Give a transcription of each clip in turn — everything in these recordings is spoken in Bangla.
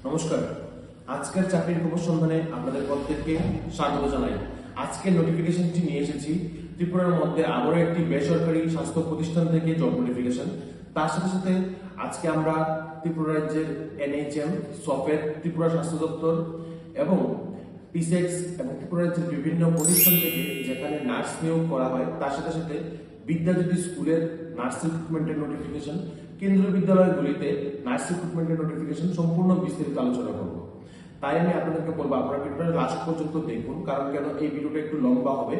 নমস্কার। আজকের চাকরির খবর সন্ধানে আপনাদের প্রত্যেককে স্বাগত জানাই। আজকের নোটিফিকেশনটি নিয়ে এসেছি ত্রিপুরার মধ্যে আবারও একটি বেসরকারি স্বাস্থ্য প্রতিষ্ঠান থেকে জব নোটিফিকেশন। তার সাথে সাথে আজকে আমরা ত্রিপুরা রাজ্যের NHM, সফের, ত্রিপুরা স্বাস্থ্য দপ্তর এবং PSEX এবং ত্রিপুরা রাজ্যের বিভিন্ন প্রতিষ্ঠান থেকে যেখানে নার্স নিয়োগ করা হয় তার সাথে সাথে বিদ্যাজ্যোতি স্কুলের নার্স রিক্রুটমেন্টের নোটিফিকেশন, কেন্দ্রীয় বিদ্যালয়গুলিতে নার্স রিক্রুটমেন্টের নোটিফিকেশন সম্পূর্ণ বিস্তারিত আলোচনা করব। তাই আমি আপনাদেরকে বলবো আপনারা ভিডিওটা লাস্ট পর্যন্ত দেখুন, কারণ কেন এই ভিডিওটা একটু লম্বা হবে।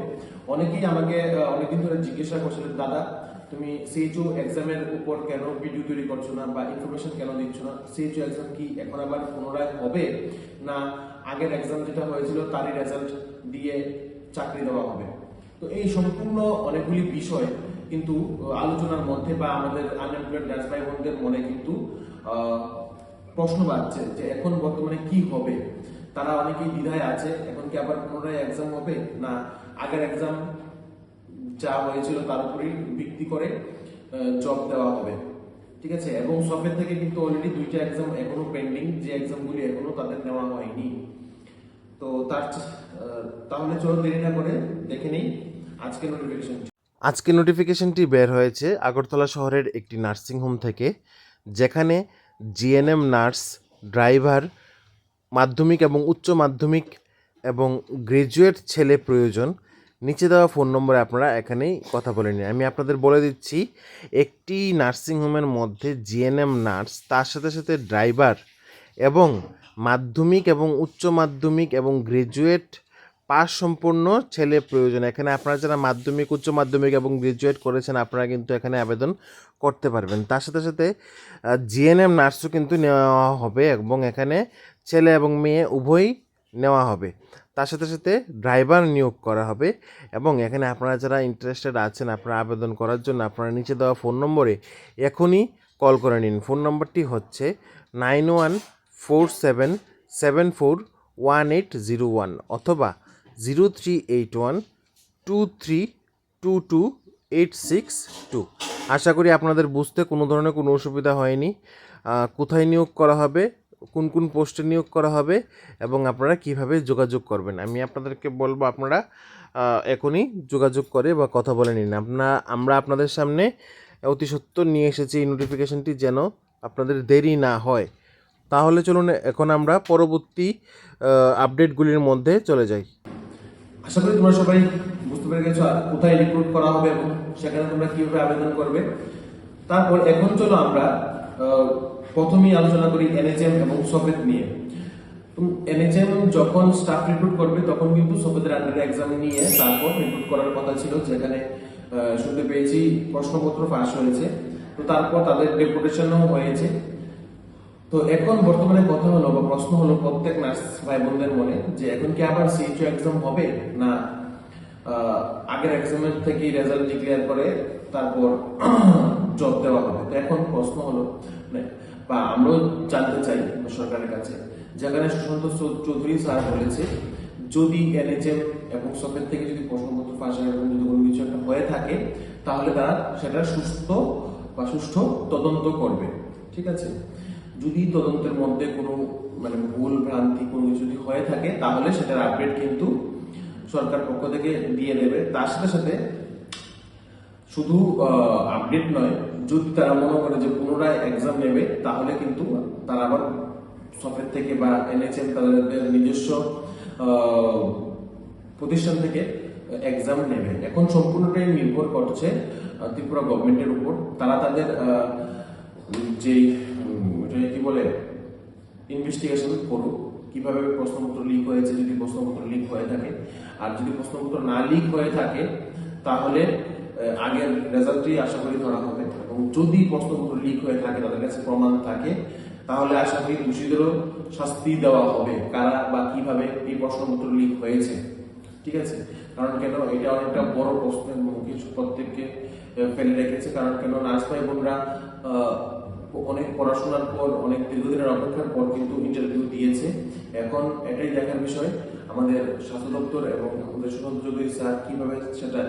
অনেকেই আমাকে অনেকদিন ধরে জিজ্ঞাসা করছিলেন, দাদা তুমি CHO এক্সামের উপর কেন ভিডিও তৈরি করছো না বা ইনফরমেশন কেন দিচ্ছ না? CHO এক্সাম কি এখন আবার পুনরায় হবে, না আগের এক্সাম যেটা হয়েছিল তারই রেজাল্ট দিয়ে চাকরি দেওয়া হবে? তো এই সম্পূর্ণ অনেকগুলি বিষয় কিন্তু আলোচনার মধ্যে বা আমাদের আনএমপ্লয়েড নার্স ভাই বোনদের মনে কিন্তু প্রশ্ন বাড়ছে যে এখন বর্তমানে কি হবে। তারা অনেকেই দ্বিধায় আছে, এখন কি আবার পুনরায় এক্সাম হবে, না আগের এক্সাম যা হয়েছিল তার উপরই ভিত্তি করে জব দেওয়া হবে। ঠিক আছে, এবং সফের থেকে কিন্তু অলরেডি 2টা এক্সাম এখনো পেন্ডিং, যে এক্সামগুলি এখনো তাদের নেওয়া হয়নি। তো তাহলে চলো দেরি না করে দেখে নেই আজকের নোটিফিকেশনটি। আজকে নোটিফিকেশনটি বের হয়েছে আগরতলা শহরের একটি নার্সিংহোম থেকে, যেখানে GNM নার্স, ড্রাইভার, মাধ্যমিক এবং উচ্চ মাধ্যমিক এবং গ্রাজুয়েট ছেলে প্রয়োজন। নিচে দেওয়া ফোন নম্বরে আপনারা এখানেই কথা বলে নিন। আমি আপনাদের বলে দিচ্ছি, একটি নার্সিংহোমের মধ্যে GNM নার্স, তার সাথে সাথে ড্রাইভার এবং মাধ্যমিক এবং উচ্চ মাধ্যমিক এবং গ্রাজুয়েট পাস সম্পন্ন ছেলে প্রয়োজন। এখানে আপনারা যারা মাধ্যমিক, উচ্চ মাধ্যমিক এবং গ্রাজুয়েট করেছেন আপনারা কিন্তু এখানে আবেদন করতে পারবেন। তার সাথে সাথে GNM নার্সও কিন্তু নেওয়া হবে এবং এখানে ছেলে এবং মেয়ে উভয়ই নেওয়া হবে। তার সাথে সাথে ড্রাইভার নিয়োগ করা হবে। এবং এখানে আপনারা যারা ইন্টারেস্টেড আছেন আপনারা আবেদন করার জন্য আপনারা নিচে দেওয়া ফোন নম্বরে এখনই কল করে নিন। ফোন নম্বরটি হচ্ছে 9147741801 অথবা 0381232282। আশা করি আপনাদের বুঝতে কোনো ধরনের কোনো অসুবিধা হয়নি। কোথায় নিয়োগ করা হবে, কোন কোন পোস্টে নিয়োগ করা হবে এবং আপনারা কিভাবে যোগাযোগ করবেন, আমি আপনাদেরকে বলবো আপনারা এখনই যোগাযোগ করে বা কথা বলে নিন। আমরা আপনাদের সামনে অতি সত্বর নিয়ে এসেছি এই নোটিফিকেশনটি, যেন আপনাদের দেরি না হয়। তাহলে চলুন এখন আমরা পরবর্তী আপডেটগুলির মধ্যে চলে যাই। আশা করি তোমরা সবাই বুঝতে পেরে গেছো আর কোথায় রিক্রুট করা হবে এবং সেখানে তোমরা কিভাবে আবেদন করবে। তারপর এখন চলো আমরা প্রথমেই আলোচনা করি NHM এবং সফেদ নিয়ে। NHM যখন স্টাফ রিক্রুট করবে তখন কিন্তু সফেদের আন্ডারে এক্সাম নিয়ে তারপর রিক্রুট করার কথা ছিল, যেখানে শুনতে পেয়েছি প্রশ্নপত্র ফাঁস হয়েছে, তো তারপর তাদের ডেপুটেশনও হয়েছে। তো এখন বর্তমানে কথা হলো বা প্রশ্ন হলো প্রত্যেক নার্স ভাই বোনদের মনে, যে এখন কি আবার CHO এক্সাম হবে, না আগের এক্সামের থেকে রেজাল্ট ডিক্লেয়ার করে তারপর জব দেওয়া হবে। তো এখন প্রশ্ন হলো বা আমরাও জানতে চাই সরকারের কাছে, যেখানে সুশান্ত চৌধুরী স্যার বলেছে যদি NHM এবং সফের থেকে যদি প্রশ্নপত্র ফাঁস হয় এবং যদি কোনো কিছু একটা হয়ে থাকে তাহলে তারা সেটা সুষ্ঠু তদন্ত করবে। ঠিক আছে, যদি তদন্তের মধ্যে কোনো ভুল ভ্রান্তি কোনো কিছু যদি হয়ে থাকে তাহলে সেটার আপডেট কিন্তু সরকার পক্ষ থেকে দিয়ে দেবে। তার সাথে সাথে শুধু আপডেট নয়, যদি তারা মনে করে যে পুনরায় এক্সাম নেবে তাহলে কিন্তু তারা আবার সফের থেকে বা NHM তাদের নিজস্ব প্রতিষ্ঠান থেকে এক্সাম নেবে। এখন সম্পূর্ণটাই নির্ভর করছে ত্রিপুরা গভর্নমেন্টের উপর। তারা তাদের যে কি বলে ইনভেস্টিগেশন করুক কিভাবে প্রশ্নপত্র লিক হয়েছে, যদি প্রশ্নপত্র লিক হয়ে থাকে। আর যদি প্রশ্নপত্র না লিক হয়ে থাকে তাহলে আগের রেজাল্টই আশা করি ধরা হবে, এবং যদি প্রশ্নপত্র লিক হয়ে থাকে তাদের কাছে প্রমাণ থাকে তাহলে আশা করি দোষীদেরও শাস্তি দেওয়া হবে, কারা বা কিভাবে এই প্রশ্নপত্র লিক হয়েছে। ঠিক আছে, কারণ কেন এটা অনেকটা বড় প্রশ্নের মুখে প্রত্যেককে ফেলে রেখেছে। কারণ কেন নার্স ভাই বোনরা অনেক পড়াশোনার পর, অনেক দীর্ঘদিনের অপেক্ষার পর কিন্তু ইন্টারভিউ দিয়েছে। এখন এটাই দেখার বিষয় আমাদের স্বাস্থ্য দপ্তর এবং আমাদের সুশান্ত চৌধুরী স্যার কিভাবে সেটা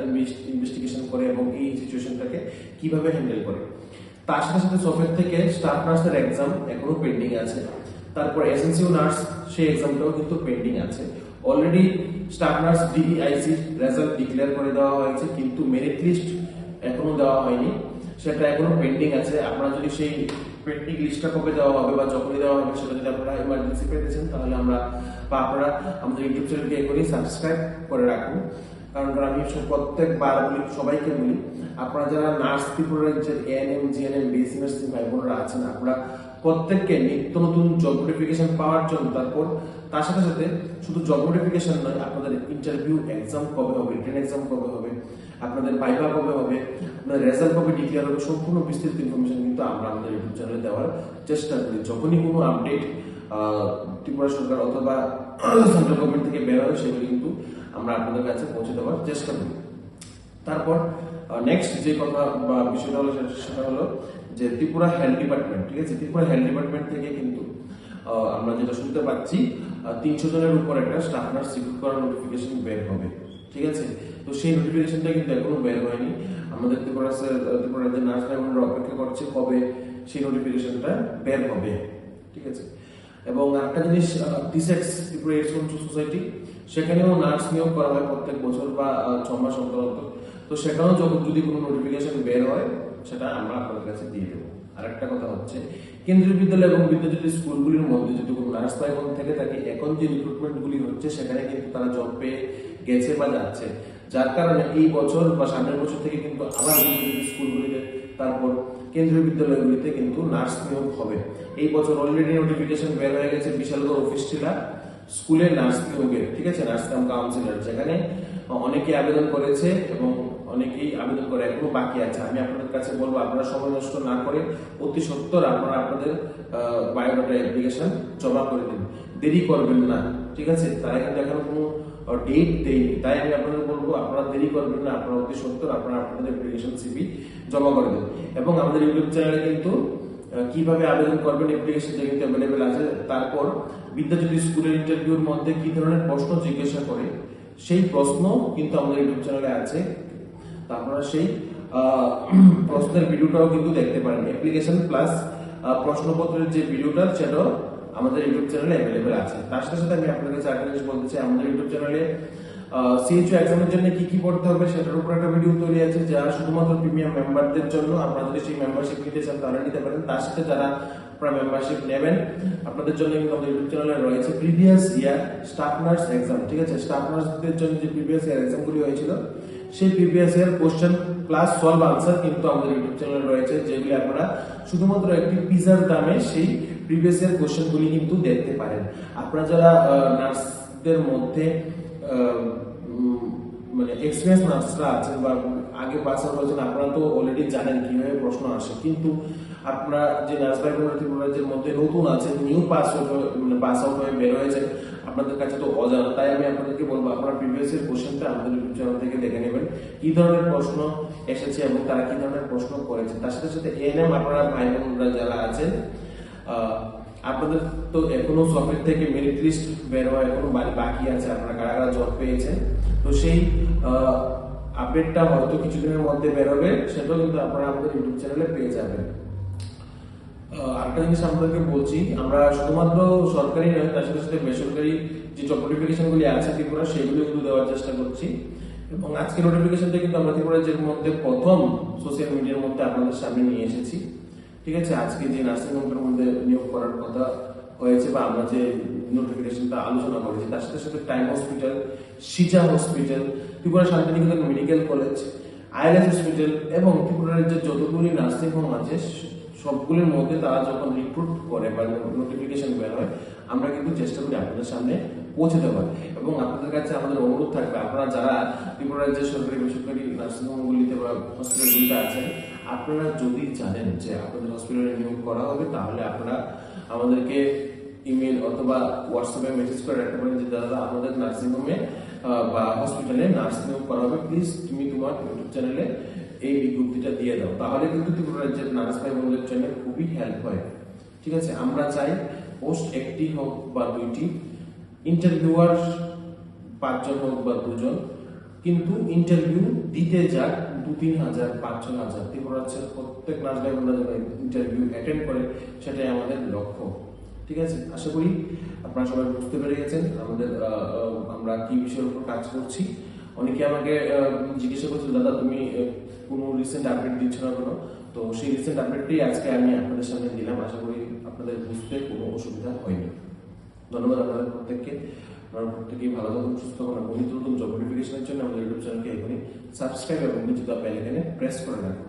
ইনভেস্টিগেশন করে এবং এই সিচুয়েশনটাকে কিভাবে হ্যান্ডেল করে। তার সাথে সাথে সফের থেকে স্টাফ নার্সের এক্সাম এখনো পেন্ডিং আছে। তারপর এসএনসিও নার্স সেই এক্সামটাও কিন্তু পেন্ডিং আছে। Already staff nurse DEIC result declare করে দেওয়া হয়েছে, কিন্তু মেরিট লিস্ট এখনো দেওয়া হয়নি, সেটা এখনো পেন্ডিং আছে। আপনারা যদি সেই পেন্ডিং লিস্টটা কবে দেওয়া হবে বা যখনই দেওয়া হবে সেটা যদি আপনারা ইমার্জেন্সি পেতেছেন, তাহলে আপনারা আমাদের ইউটিউব চ্যানেলকে এখনই সাবস্ক্রাইব করে রাখুন। কারণ আমি প্রত্যেকবার বলি, সবাইকে বলি, আপনারা যারা নার্স ত্রিপুরার যে এএনএম জিএনএম বিএসসি নার্সিং ভাই বোনেরা আছেন, আপনারা প্রত্যেককে নিত্য নতুন জব নোটিফিকেশন পাওয়ার জন্য, তারপর তার সাথে সাথে শুধু জব নোটিফিকেশন নয়, আপনাদের ইন্টারভিউ এক্সাম কবে হবে, রিটেন এক্সাম কবে হবে, আপনাদের ভাইভা কবে হবে, আপনাদের রেজাল্ট কবে ডিক্লেয়ার হবে, সম্পূর্ণ বিস্তৃত ইনফরমেশন কিন্তু আমরা আমাদের ইউটিউব চ্যানেলে দেওয়ার চেষ্টা করি। যখনই কোনো আপডেট ত্রিপুরা সরকার অথবা সেন্ট্রাল গভর্নমেন্ট থেকে বের হয়, সেগুলো কিন্তু আমরা আপনাদের কাছে পৌঁছে দেওয়ার চেষ্টা করি। তারপর নেক্সট যে কথা বা বিষয়টা হলো সেটা হলো যে ত্রিপুরা হেলথ ডিপার্টমেন্ট, ঠিক আছে, ত্রিপুরা হেলথ ডিপার্টমেন্ট থেকে কিন্তু আমরা যেটা শুনতে পাচ্ছি 300 জনের উপর একটা স্টাফ নার্স রিক্রুট করার নোটিফিকেশন বের হবে, ঠিক আছে। তো সেই নোটিফিকেশনটা কিন্তু এখনো বের হয়নি। আমাদের ত্রিপুরা যে নার্স ভাইবোনেরা অপেক্ষা করছে কবে সেই নোটিফিকেশনটা বের হবে, ঠিক আছে। এবং একটা জিনিস, টিসেক্স ত্রিপুরা এইডস কন্ট্রোল সোসাইটি, সেখানেও নার্স নিয়োগ করা হয় প্রত্যেক বছর বা 6 মাস অন্তর অন্তর। তো সেখানেও যদি কোনো নোটিফিকেশন বের হয়, সেটা আমরা আপনাদের কাছে দিয়ে দেবো। আরেকটা কথা হচ্ছে, কেন্দ্রীয় বিদ্যালয় এবং বিদ্যাজ্যোতি স্কুলগুলির মধ্যে যদি কোনো নার্স ভাইবোন থেকে থাকে, এখন যে রিক্রুটমেন্টগুলি হচ্ছে সেখানে কিন্তু তারা জব পেয়ে গেছে বা যাচ্ছে, যার কারণে এই বছর বা সামনের বছর থেকে কিন্তু আবার বিদ্যাজ্যোতি স্কুলগুলিতে, তারপর কেন্দ্রীয় বিদ্যালয়গুলিতে কিন্তু নার্স নিয়োগ হবে। এই বছর অলরেডি নোটিফিকেশন বের হয়ে গেছে বিশালগড় অফিস টিলা স্কুলে নার্স নিয়োগের, ঠিক আছে, নার্স কাম কাউন্সিলর, যেখানে অনেকে আবেদন করেছে এবং অনেকেই আবেদন করে এখনো বাকি আছে। আমি আপনাদের কাছে বলবো, আপনারা সময় নষ্ট না করে অতি সত্বর আপনারা আপনাদের বায়োডাটা অ্যাপ্লিকেশন জমা করে দিন, দেরি করবেন না, ঠিক আছে। তারা কিন্তু এখনো কোনো ডেট দেয়নি, তাই আমি আপনাদের বলবো আপনারা দেরি করবেন না, আপনারা অতি সত্বর আপনারা আপনাদের অ্যাপ্লিকেশন সিভি জমা করে দিন। এবং আমাদের ইউটিউব চ্যানেলে কিন্তু কিভাবে আবেদন করবেন অ্যাপ্লিকেশনটা কিন্তু অ্যাভেলেবেল আছে। তারপর বিদ্যাজ্যোতি স্কুলের ইন্টারভিউর মধ্যে কি ধরনের প্রশ্ন জিজ্ঞাসা করে সেই প্রশ্ন কিন্তু আমাদের ইউটিউব চ্যানেলে আছে। আপনারা সেই প্রশ্নের ভিডিওটাও কিন্তু দেখতে পারেন। অ্যাপ্লিকেশন প্লাস প্রশ্নপত্রের যে ভিডিওটা, সেটাও আমাদের ইউটিউব চ্যানেলে অ্যাভেলেবেল আছে। তার সাথে সাথে আমি আপনাদের কাছে আরেকটা জিনিস বলতে চাই, আমাদের ইউটিউব চ্যানেলে সিএইচও এক্সামের জন্য কি কি পড়তে হবে সেটার উপর একটা ভিডিও তৈরি আছে, যা শুধুমাত্র প্রিমিয়াম মেম্বারদের জন্য। আপনারা যদি সেই মেম্বারশিপ নিতে চান তাহলে নিতে পারেন। তার সাথে যারা আপনারা মেম্বারশিপ নেবেন, আপনাদের জন্য কিন্তু আমাদের ইউটিউব চ্যানেলে রয়েছে previous year staff nurse exam, ঠিক আছে। স্টাফ নার্সদের জন্য যে প্রিভিয়াস ইয়ার এক্সামগুলি হয়েছিল, সেই previous year question plus solve answer কিন্তু আমাদের ইউটিউব চ্যানেলে রয়েছে, যেগুলি আপনারা শুধুমাত্র একটি পিজার দামে সেই প্রিভিয়াস ইয়ার কোশ্চেনগুলি কিন্তু দেখতে পারেন। আপনারা যারা নার্সদের মধ্যে মানে এক্সপিরিয়েন্স নার্সরা আছেন বা আগে পাস আউট হয়েছেন, আপনারা তো অলরেডি জানেন কিভাবে প্রশ্ন আসে, কিন্তু আপনারা যে নার্স ভাই বোনেদের মধ্যে নতুন আছেন, নিউ পাস আউট হয়ে বের হয়েছেন, আপনাদের কাছে তো অজানা। তাই আমি আপনাদেরকে বলবো, আপনারা প্রিভিয়াস ইয়ার কোশ্চেনটা আমাদের ইউটিউব চ্যানেল থেকে দেখে নেবেন, কি ধরনের প্রশ্ন এসেছে এবং তারা কি ধরনের প্রশ্ন করেছে। তার সাথে সাথে এএনএম আপনারা ভাই বোনরা যারা আছেন, আপনাদের তো এখনো সফটওয়্যার থেকে মেরিট লিস্ট বের হওয়া এখনো বাকি আছে, আপনারা কারা কারা জব পেয়েছেন। তো সেই আপডেটটা হয়তো কিছুদিনের মধ্যে বের হবে, সেটাও কিন্তু আপনারা আমাদের ইউটিউব চ্যানেলে পেয়ে যাবেন। আরেকটা জিনিস আপনাদেরকে বলছি, আমরা শুধুমাত্র সরকারি নয়, তার সাথে সাথে বেসরকারি যে জব নোটিফিকেশনগুলি আছে ত্রিপুরা, সেগুলো কিন্তু দেওয়ার চেষ্টা করছি। এবং আজকে নোটিফিকেশনটা কিন্তু আমরা ত্রিপুরার মধ্যে প্রথম সোশ্যাল মিডিয়ার মধ্যে আপনাদের সামনে নিয়ে এসেছি, ঠিক আছে। আজকে যে নার্সিং হোমের মধ্যে নিয়োগ করার কথা হয়েছে বা আমরা যে নোটিফিকেশনটা আলোচনা করেছি, তার সাথে সাথে টাইম হসপিটাল, সিজা hospital, Tripura Santiniketan medical college, ILS hospital এবং ত্রিপুরার যে যতগুলি নার্সিং হোম আছে সবগুলির মধ্যে তারা যখন রিক্রুট করে বা নোটিফিকেশন বের হয়, আমরা কিন্তু চেষ্টা করি আপনাদের সামনে পৌঁছে দেওয়ার। এবং আপনাদের কাছে আমাদের অনুরোধ থাকবে, আপনারা যারা ত্রিপুরার যে সরকারি বেসরকারি নার্সিং হোমগুলিতে বা হসপিটালগুলিতে আছেন, আপনারা যদি জানেন যে আপনাদের হসপিটালে নিয়োগ করা হবে, তাহলে আপনারা আমাদেরকে ইমেল অথবা হোয়াটসঅ্যাপে মেসেজ করে রাখতে পারেন যে দাদা আমাদের নার্সিং হোমে বা হসপিটালে নার্স নিয়োগ করা হবে, প্লিজ তুমি তোমার ইউটিউব চ্যানেলে এই বিজ্ঞপ্তিটা দিয়ে দাও। তাহলে কিন্তু ত্রিপুরা রাজ্যের নার্স ভাই বোনদের জন্য খুবই হেল্প হয়, ঠিক আছে। আমরা চাই পোস্ট একটি হোক বা দুইটি, ইন্টারভিউয়ার 5 জন হোক বা 2 জন, কিন্তু ইন্টারভিউ দিতে যাক 2-3 হাজার 5-6 হাজার। ত্রিপুরা রাজ্যের প্রত্যেক নার্স ভাই বোনরা যেন ইন্টারভিউ অ্যাটেন্ড করে, সেটাই আমাদের লক্ষ্য, ঠিক আছে, আশা করি আপনারা সবাই বুঝতে পেরে গেছেন আমাদের আমরা কি বিষয়ের উপর কাজ করছি। অনেকে আমাকে জিজ্ঞাসা করছিল, দাদা তুমি কোনো রিসেন্ট আপডেট দিচ্ছ না কেন? তো সেই রিসেন্ট আপডেটটি আজকে আমি আপনাদের সামনে দিলাম। আশা করি আপনাদের বুঝতে কোনো অসুবিধা হয়নি। ধন্যবাদ আপনাদের প্রত্যেককে। আপনারা প্রত্যেকেই ভালো থাকুন, সুস্থ থাকুন এবং নিত্য নতুন জব নোটিফিকেশনের জন্য আমাদের ইউটিউব চ্যানেলকে এখনই সাবস্ক্রাইব এবং নিচে বেল আইকনে প্রেস করে রাখুন।